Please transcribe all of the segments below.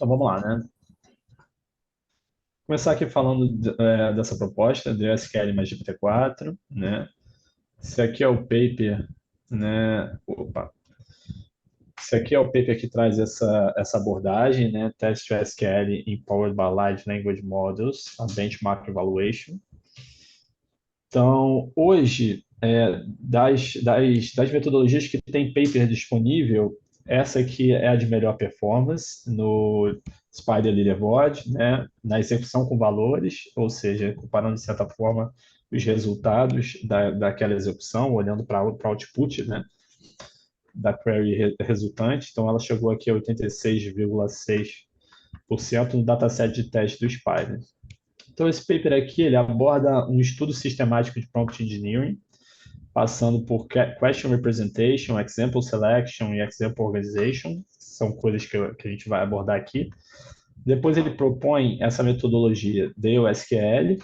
Então vamos lá, né? Começar aqui falando dessa proposta do SQL mais GPT-4, né? Esse aqui é o paper, né? Opa. Esse aqui é o paper que traz essa abordagem, né? Test to SQL Empowered by Large Language Models, a Benchmark Evaluation. Então, hoje, das metodologias que tem paper disponível, essa aqui é a de melhor performance no Spider Leaderboard, né? Na execução com valores, ou seja, comparando de certa forma os resultados daquela execução, olhando para o output, né? Da query resultante. Então, ela chegou aqui a 86,6% no dataset de teste do Spider. Então, esse paper aqui, ele aborda um estudo sistemático de prompt engineering, passando por question representation, example selection e example organization, são coisas que a gente vai abordar aqui. Depois ele propõe essa metodologia DOSQL,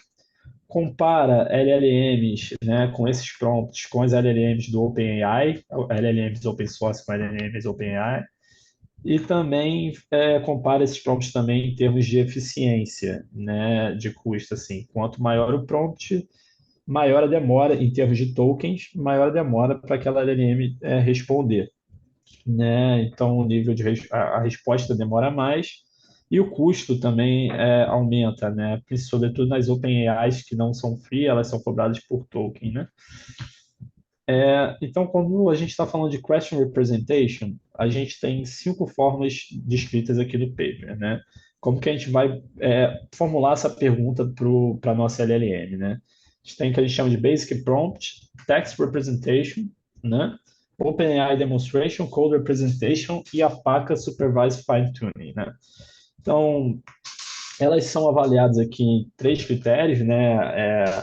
compara LLMs, né, com esses prompts com as LLMs do OpenAI, LLMs open source com LLMs OpenAI, e também compara esses prompts também em termos de eficiência, né, de custo, assim. Quanto maior o prompt, maior a demora em termos de tokens, maior a demora para aquela LLM responder, né? Então, o nível de a resposta demora mais e o custo também aumenta, né? Sobretudo nas OpenAIs que não são free, elas são cobradas por token, né? Então, quando a gente está falando de question representation, a gente tem cinco formas descritas aqui no paper, né? Como que a gente vai formular essa pergunta para a nossa LLM, né? A gente tem o que a gente chama de basic prompt, text representation, né? OpenAI demonstration, code representation e a PACA supervised fine tuning, né? Então, elas são avaliadas aqui em três critérios, né?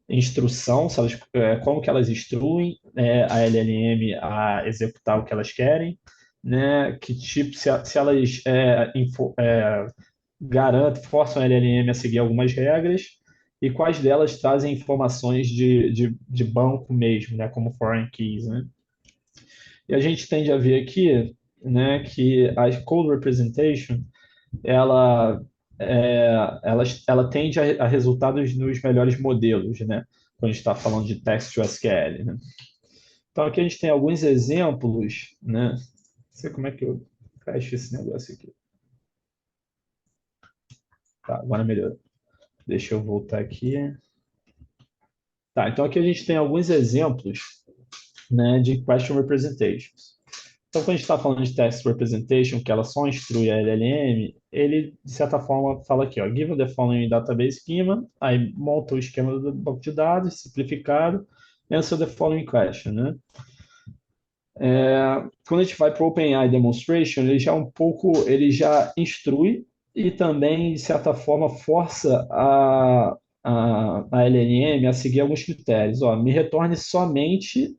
Instrução, se elas, como que elas instruem a LLM a executar o que elas querem, né? Que tipo, se elas garantem, forçam a LLM a seguir algumas regras e quais delas trazem informações de banco mesmo, né? Como foreign keys, né? E a gente tende a ver aqui, né, que a code representation ela, ela tende a resultados nos melhores modelos, né? Quando a gente está falando de text to SQL, né? Então aqui a gente tem alguns exemplos, né? Não sei como é que eu fecho esse negócio aqui. Tá, agora melhorou. Deixa eu voltar aqui. Tá, então aqui a gente tem alguns exemplos, né, de question representations. Então, quando a gente está falando de text representation, que ela só instrui a LLM, ele, de certa forma, fala aqui, ó, given the following database schema, aí monta o esquema do banco de dados, simplificado, answer the following question, né? Quando a gente vai para o OpenAI Demonstration, ele já ele já instrui e também, de certa forma, força a LLM a seguir alguns critérios. Ó, me retorne somente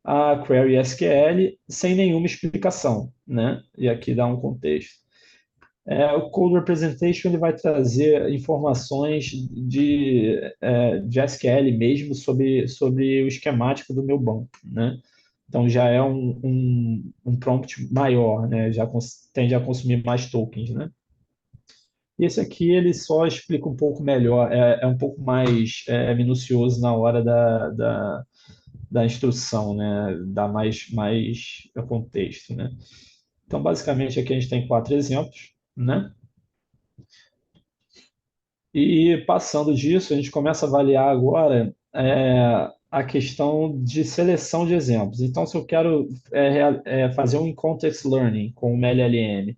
a query SQL sem nenhuma explicação, né? E aqui dá um contexto. O Code Representation ele vai trazer informações de SQL mesmo sobre o esquemático do meu banco, né? Então já é um prompt maior, né? Já tende a consumir mais tokens, né? E esse aqui ele só explica um pouco melhor, é um pouco mais minucioso na hora da instrução, né? Dá mais contexto, né? Então, basicamente, aqui a gente tem quatro exemplos, né? E passando disso, a gente começa a avaliar agora a questão de seleção de exemplos. Então, se eu quero fazer um context learning com uma LLM,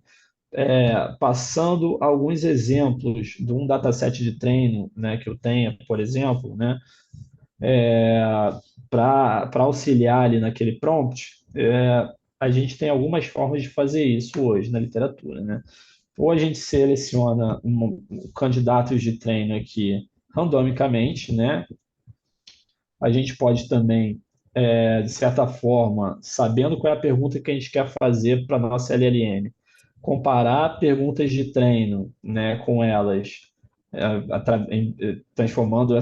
passando alguns exemplos de um dataset de treino, né, que eu tenha, por exemplo, né, para auxiliar ali naquele prompt, a gente tem algumas formas de fazer isso hoje na literatura, né? Ou a gente seleciona candidatos de treino aqui randomicamente, né? A gente pode também, de certa forma, sabendo qual é a pergunta que a gente quer fazer para a nossa LLM, comparar perguntas de treino, né, com elas, transformando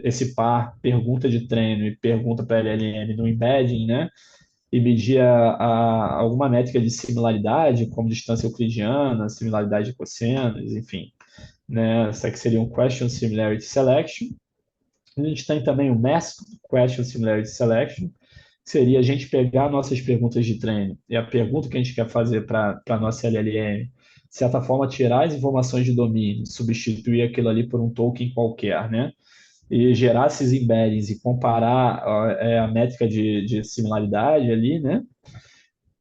esse par pergunta de treino e pergunta para a LLM no embedding, né? e medir alguma métrica de similaridade, como distância euclidiana, similaridade de cossenos, enfim, né? Essa aqui seria um Question Similarity Selection. A gente tem também o Masked Question Similarity Selection, que seria a gente pegar nossas perguntas de treino e a pergunta que a gente quer fazer para a nossa LLM, de certa forma, tirar as informações de domínio, substituir aquilo ali por um token qualquer, né? E gerar esses embeddings e comparar a métrica de similaridade ali, né?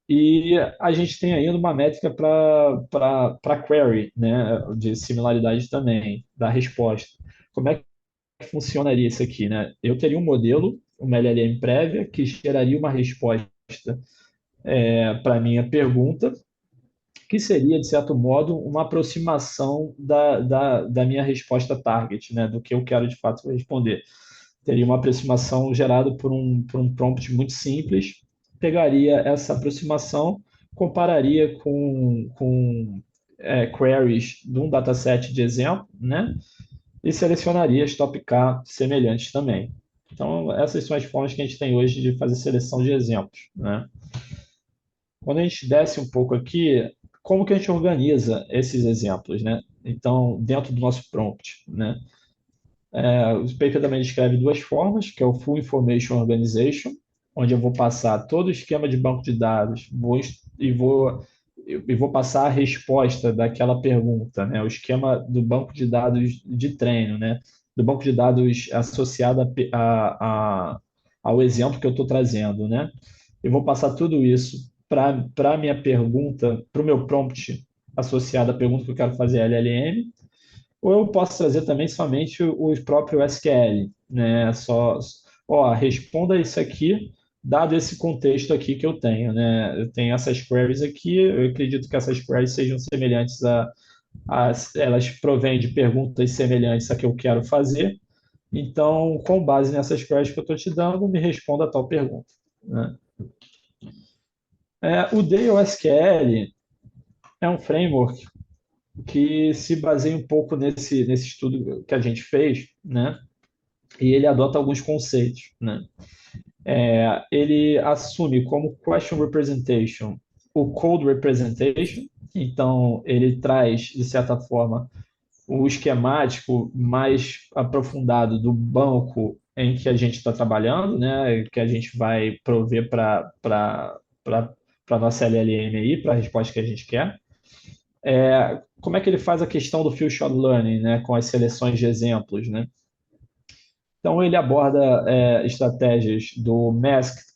E a gente tem ainda uma métrica para query, né? De similaridade também, da resposta. Como é que funcionaria isso aqui, né? Eu teria um modelo, uma LLM prévia, que geraria uma resposta para a minha pergunta, que seria, de certo modo, uma aproximação da minha resposta target, né? Do que eu quero de fato responder. Teria uma aproximação gerada por um prompt muito simples, pegaria essa aproximação, compararia com queries de um dataset de exemplo, né? E selecionaria as top K semelhantes também. Então, essas são as formas que a gente tem hoje de fazer seleção de exemplos, né? Quando a gente desce um pouco aqui, como que a gente organiza esses exemplos, né? Então, dentro do nosso prompt, né? O paper também descreve duas formas, que é o Full Information Organization, onde eu vou passar todo o esquema de banco de dados e vou passar a resposta daquela pergunta, né? O esquema do banco de dados de treino, né? Do banco de dados associado ao exemplo que eu estou trazendo, né? Eu vou passar tudo isso para a minha pergunta, para o meu prompt associado à pergunta que eu quero fazer LLM, ou eu posso trazer também somente o próprio SQL, né? Responda isso aqui, dado esse contexto aqui que eu tenho, né? Eu tenho essas queries aqui, eu acredito que essas queries sejam semelhantes elas provêm de perguntas semelhantes a que eu quero fazer. Então, com base nessas queries que eu estou te dando, me responda a tal pergunta, né? O DOSQL é um framework que se baseia um pouco nesse estudo que a gente fez, né? E ele adota alguns conceitos, né? Ele assume como question representation o code representation, então ele traz, de certa forma, o esquemático mais aprofundado do banco em que a gente está trabalhando, né? Que a gente vai prover para a nossa LLM aí, para a resposta que a gente quer. Como é que ele faz a questão do feature learning, né? Com as seleções de exemplos, né? Então, ele aborda estratégias do Masked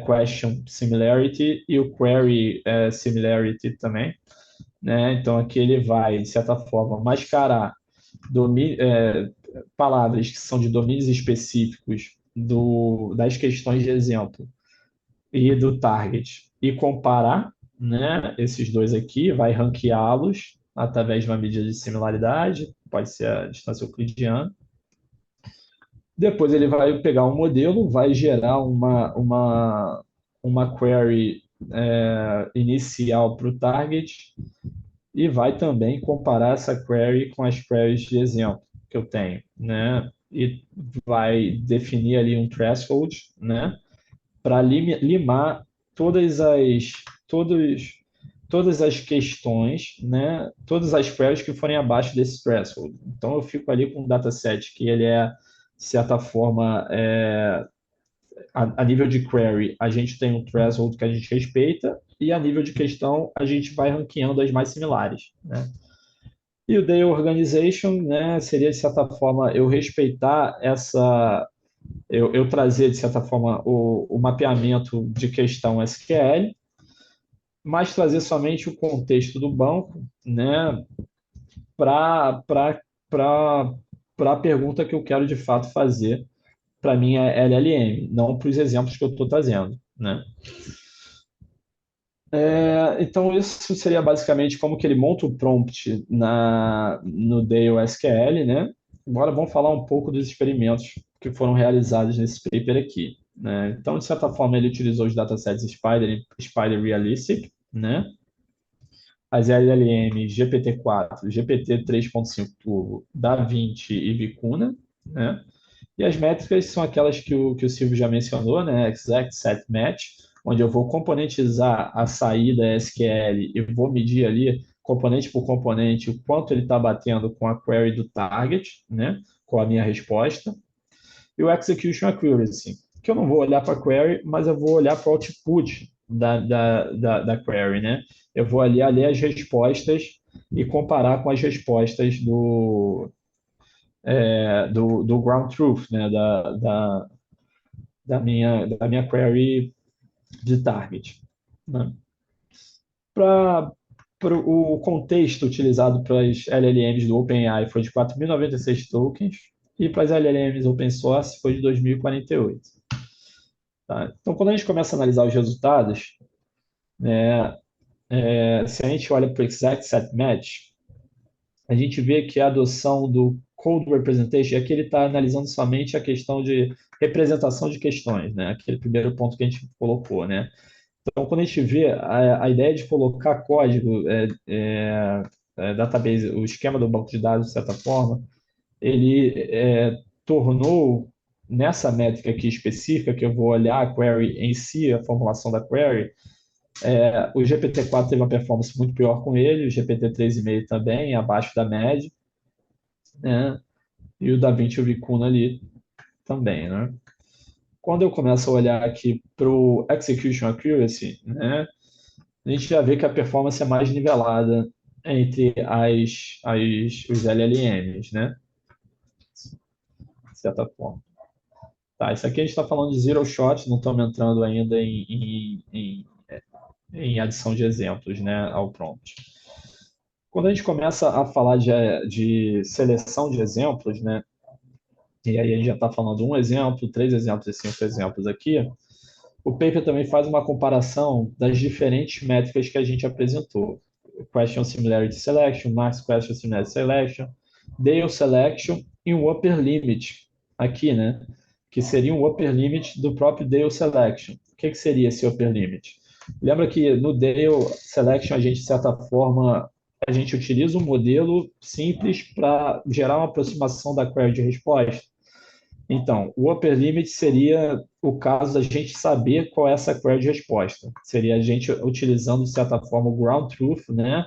Question Similarity e o Query Similarity também, né? Então, aqui ele vai, de certa forma, mascarar palavras que são de domínios específicos das questões de exemplo e do target e comparar, né, esses dois aqui, vai ranqueá-los através de uma medida de similaridade, pode ser a distância euclidiana. Depois ele vai pegar um modelo, vai gerar uma query inicial para o target e vai também comparar essa query com as queries de exemplo que eu tenho, né? E vai definir ali um threshold, né? Para limar todas as todos, todas as questões, né? Todas as queries que forem abaixo desse threshold. Então eu fico ali com um dataset que ele é de certa forma a nível de query, a gente tem um threshold que a gente respeita, e a nível de questão, a gente vai ranqueando as mais similares, né? E o Day Organization, né, seria, de certa forma, eu respeitar eu trazer, de certa forma, o mapeamento de questão SQL, mas trazer somente o contexto do banco, né, para a pergunta que eu quero, de fato, fazer para minha LLM, não para os exemplos que eu estou trazendo, né? Então, isso seria basicamente como que ele monta o prompt no Dale SQL, né? Agora vamos falar um pouco dos experimentos que foram realizados nesse paper aqui, né? Então, de certa forma, ele utilizou os datasets Spider Realistic, né? As LLMs GPT-4, GPT 3.5 Turbo, DaVinci e Vicuna, né? E as métricas são aquelas que o Silvio já mencionou, né? Exact Set Match, onde eu vou componentizar a saída SQL e vou medir ali, componente por componente, o quanto ele está batendo com a query do target, né? Com a minha resposta. E o Execution Accuracy, que eu não vou olhar para a query, mas eu vou olhar para o output da query, né? Eu vou ali ler as respostas e comparar com as respostas do ground truth, né? Da minha query de target. Né? Para o contexto utilizado para as LLMs do OpenAI foi de 4.096 tokens e para as LLMs open source foi de 2.048. Tá? Então, quando a gente começa a analisar os resultados, né, se a gente olha para o Exact Set Match, a gente vê que a adoção do Code Representation, aqui ele está analisando somente a questão de representação de questões, né? Aquele primeiro ponto que a gente colocou, né? Então, quando a gente vê a ideia de colocar código, database, o esquema do banco de dados, de certa forma, ele tornou, nessa métrica aqui específica, que eu vou olhar a query em si, a formulação da query, o GPT-4 teve uma performance muito pior com ele, o GPT-3,5 também, abaixo da média, né? E o DaVinci e o Vicuna ali também, né? Quando eu começo a olhar aqui para o Execution Accuracy, né? A gente já vê que a performance é mais nivelada entre os LLMs, né? De certa forma. Tá, isso aqui a gente está falando de zero shot, não estamos entrando ainda em adição de exemplos, né, ao prompt. Quando a gente começa a falar de seleção de exemplos, né, e aí a gente já está falando um exemplo, 3 exemplos e 5 exemplos aqui, o paper também faz uma comparação das diferentes métricas que a gente apresentou. Question Similarity Selection, Max Question Similarity Selection, Dale Selection e um Upper Limit aqui, né? Que seria um Upper Limit do próprio Dale Selection. O que seria esse Upper Limit? Lembra que no Dale Selection a gente, de certa forma, a gente utiliza um modelo simples para gerar uma aproximação da query de resposta. Então, o upper limit seria o caso da gente saber qual é essa query de resposta. Seria a gente utilizando, de certa forma, o ground truth, né?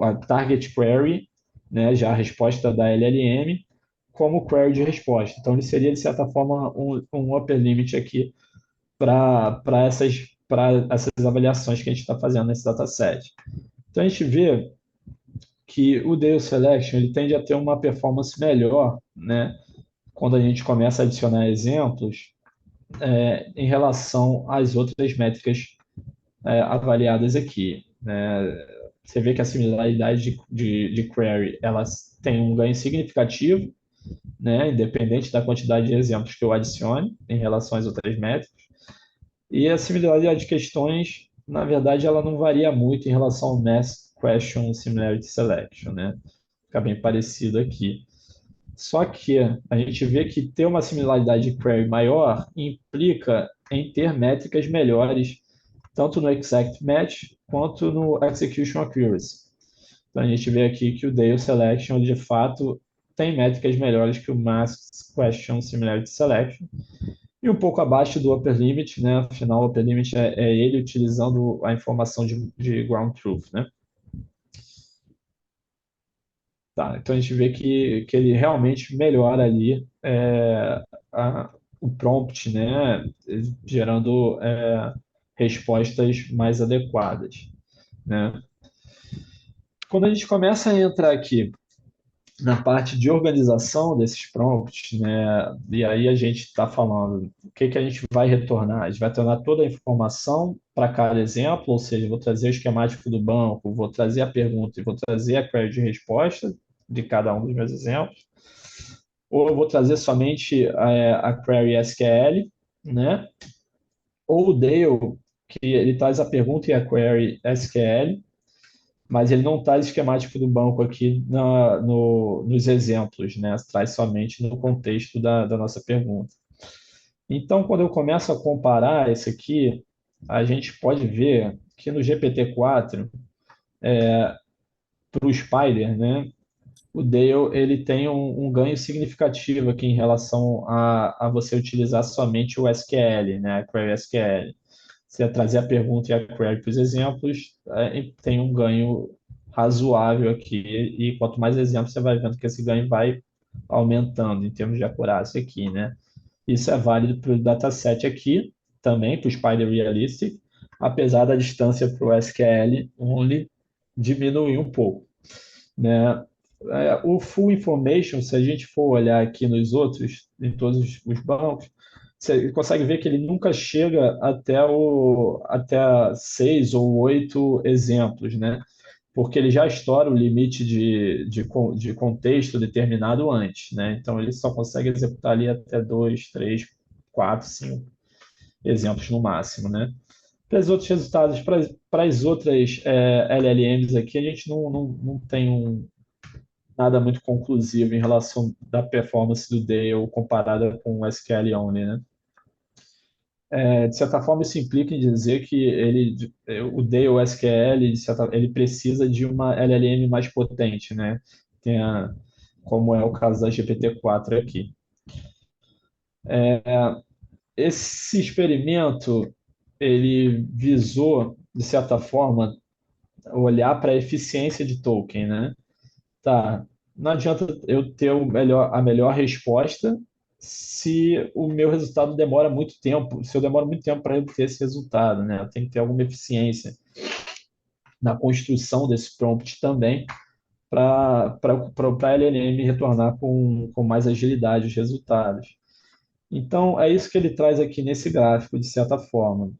A target query, né? Já a resposta da LLM, como query de resposta. Então, ele seria, de certa forma, um upper limit aqui para essas avaliações que a gente está fazendo nesse dataset. Então, a gente vê que o Dale Selection ele tende a ter uma performance melhor, né? Quando a gente começa a adicionar exemplos em relação às outras métricas avaliadas aqui. Né? Você vê que a similaridade de query elas tem um ganho significativo, né? Independente da quantidade de exemplos que eu adicione em relação às outras métricas. E a similaridade de questões, na verdade, ela não varia muito em relação ao Mass Question Similarity Selection, né? Fica bem parecido aqui. Só que a gente vê que ter uma similaridade de query maior implica em ter métricas melhores, tanto no exact match quanto no execution accuracy. Então a gente vê aqui que o Dale Selection, de fato, tem métricas melhores que o Mass Question Similarity Selection, e um pouco abaixo do upper limit, né? Afinal, o upper limit é ele utilizando a informação de ground truth, né? Tá, então a gente vê que ele realmente melhora ali o prompt, né, gerando respostas mais adequadas, né? Quando a gente começa a entrar aqui na parte de organização desses prompts, né, e aí a gente está falando o que a gente vai retornar. A gente vai retornar toda a informação para cada exemplo, ou seja, vou trazer o esquemático do banco, vou trazer a pergunta e vou trazer a query de resposta de cada um dos meus exemplos, ou eu vou trazer somente a query SQL, né? Ou o Dale, que ele traz a pergunta e a query SQL, mas ele não traz esquemático do banco aqui nos exemplos, né? Traz somente no contexto da nossa pergunta. Então, quando eu começo a comparar esse aqui, a gente pode ver que no GPT-4, para o Spider, né? O Dale ele tem um ganho significativo aqui em relação a você utilizar somente o SQL, né? A Query SQL. você trazer a pergunta e a query para os exemplos, tem um ganho razoável aqui, e quanto mais exemplos você vai vendo que esse ganho vai aumentando em termos de acurácia aqui, né? Isso é válido para o dataset aqui, também para o Spider Realistic, apesar da distância para o SQL only diminuir um pouco, né? O Full Information, se a gente for olhar aqui nos outros, em todos os bancos, você consegue ver que ele nunca chega até 6 ou 8 exemplos, né? Porque ele já estoura o limite de contexto determinado antes, né? Então ele só consegue executar ali até 2, 3, 4, 5 exemplos no máximo, né? Para os outros resultados, para as outras LLMs aqui, a gente não tem nada muito conclusivo em relação da performance do Dale comparada com o SQL Only, né? De certa forma, isso implica em dizer que o Dale SQL, ele precisa de uma LLM mais potente, né? Tem como é o caso da GPT-4 aqui. Esse experimento, ele visou, de certa forma, olhar para a eficiência de token, né? Tá, não adianta eu ter a melhor resposta se o meu resultado demora muito tempo, se eu demoro muito tempo para obter esse resultado, né? Eu tenho que ter alguma eficiência na construção desse prompt também para a LLM retornar com mais agilidade os resultados. Então, é isso que ele traz aqui nesse gráfico, de certa forma.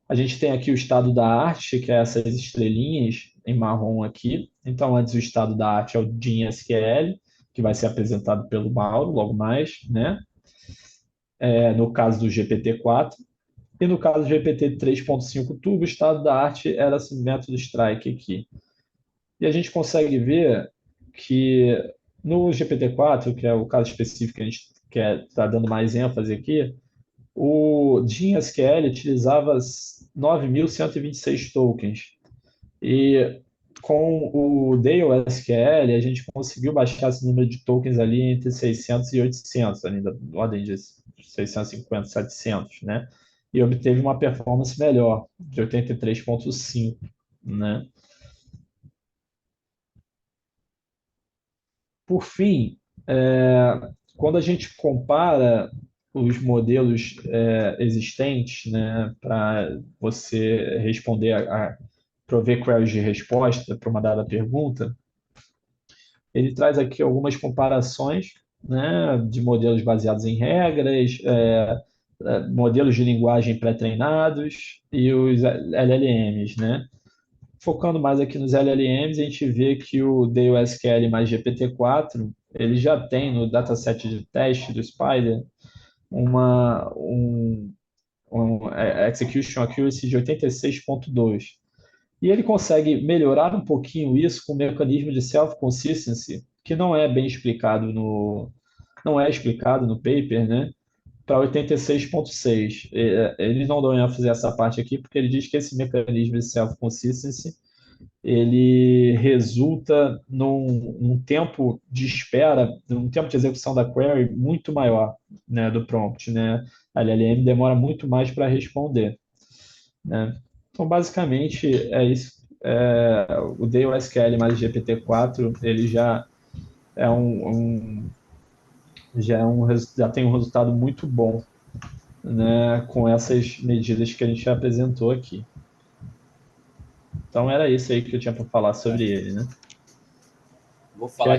A gente tem aqui o estado da arte, que é essas estrelinhas em marrom aqui. Então, antes o estado da arte é o DIN SQL, que vai ser apresentado pelo Mauro logo mais, né? No caso do GPT-4. E no caso do GPT 3.5 Turbo, o estado da arte era esse método strike aqui. E a gente consegue ver que no GPT-4, que é o caso específico que a gente está dando mais ênfase aqui, o DIN SQL utilizava 9.126 tokens. E com o Dale SQL, a gente conseguiu baixar esse número de tokens ali entre 600 e 800, ali da ordem de 650, 700, né? E obteve uma performance melhor, de 83,5, né? Por fim, quando a gente compara os modelos existentes, né, para você responder prover queries de resposta para uma dada pergunta, ele traz aqui algumas comparações, né, de modelos baseados em regras, modelos de linguagem pré-treinados e os LLMs, né? Focando mais aqui nos LLMs, a gente vê que o DLSQL mais GPT-4, ele já tem no dataset de teste do Spider um execution accuracy de 86,2. E ele consegue melhorar um pouquinho isso com o mecanismo de self-consistency, que não é explicado no paper, né? Para 86,6. Eles não dão ênfase a essa parte aqui, porque ele diz que esse mecanismo de self-consistency ele resulta num tempo de espera, num tempo de execução da query muito maior, né, do prompt, né? A LLM demora muito mais para responder, né? Então, basicamente, é isso. O DLSQL mais GPT-4, ele é já tem um resultado muito bom, né, com essas medidas que a gente já apresentou aqui. Então, era isso aí que eu tinha para falar sobre ele, né? Vou falar